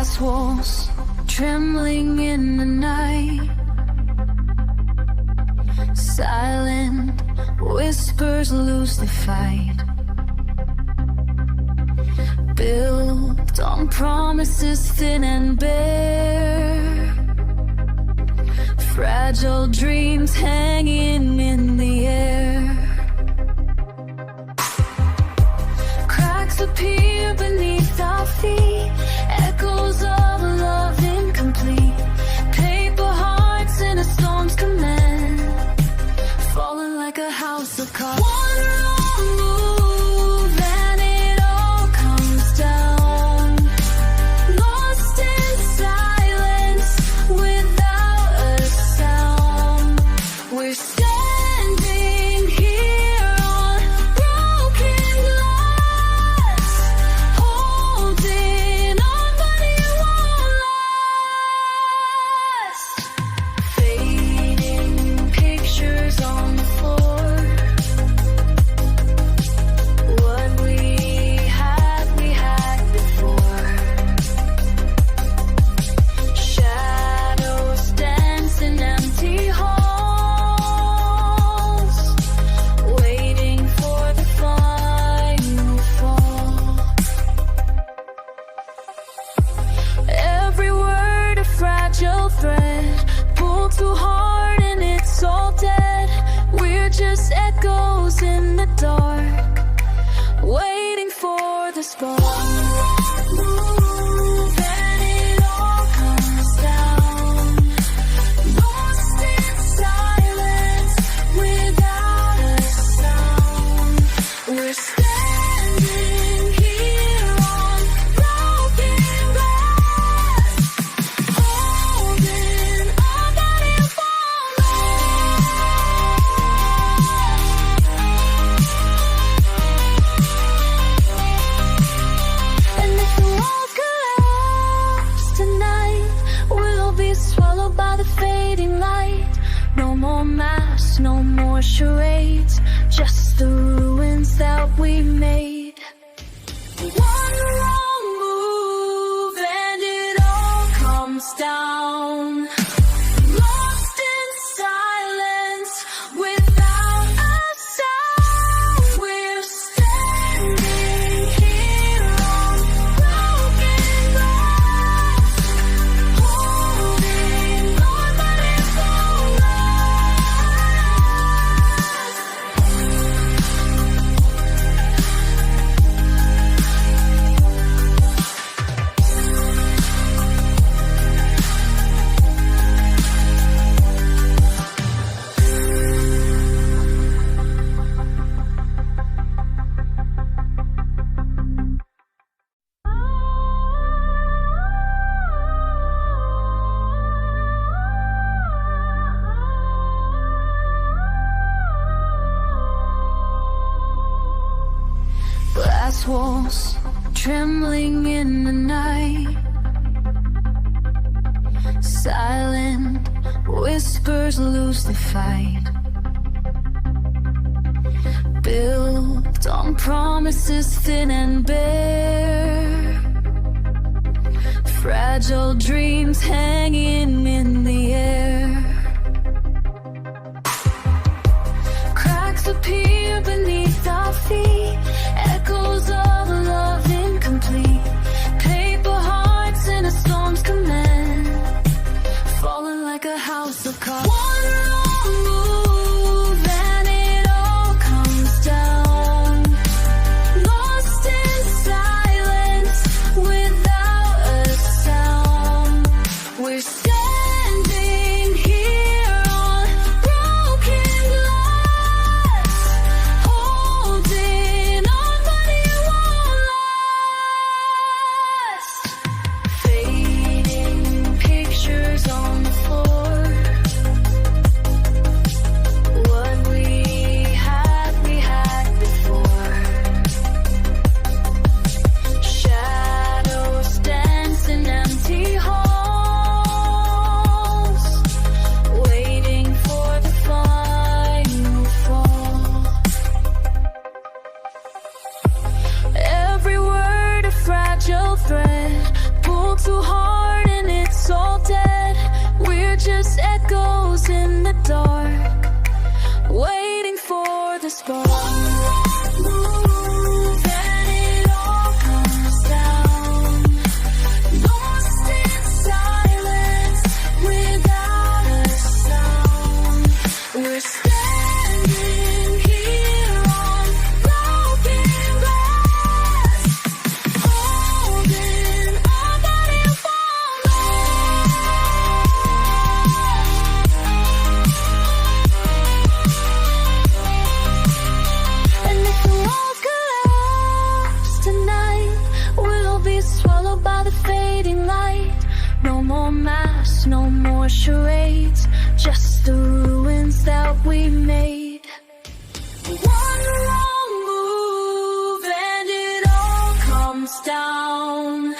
Glass walls trembling in the night. Silent whispers lose the fight. Built on promises thin and bare. Fragile dreams hanging in the air. Cracks appear beneath our feet. Echoes of a love incomplete. Paper hearts in a storm's command. Falling like a house of cards. One wrong move and it all comes down. Lost in silence without a sound. We're standing here on broken glass, holding on but it won't last. Fading pictures on the floor. What we had before. Shadows dance in empty halls, waiting for the final fall. Every word a fragile thread, pulled too hard and it's all dead. We're just echoes in the dark, waiting for the spark. Move and it all comes down. Lost in silence without a sound. We're standing here on broken glass, holding on but it won't last. And if the world collapses tonight, we'll be swallowed by the fading light. No more masks, no more charades, just the ruins that we made. One wrong move and it all comes down. Lost in silence without a sound. We're standing here on broken glass, holding on but it won't Glass walls trembling in the night. Silent whispers lose the fight. Built on promises thin and bare. Fragile dreams hanging in the air. Cracks appear beneath our feet. Echoes of a love incomplete. Paper hearts in a storm's command. Falling like a house of cards. One wrong move and it all comes down. Lost in silence without a sound. We're standing here on broken glass, holding on but it won't last. Fading pictures on the floor. What we had before. Shadows dance in empty halls, waiting for the final fall. Every word a fragile thread, pulled too hard dark, waiting for the spark. Then it all comes down, lost in silence without a sound. We're standing here on broken glass, holding on but it won't last. And if the walls collapse tonight, we'll be swallowed by the fading light. No more masks, no more charades, just the ruins that we made. One wrong move and it all comes down.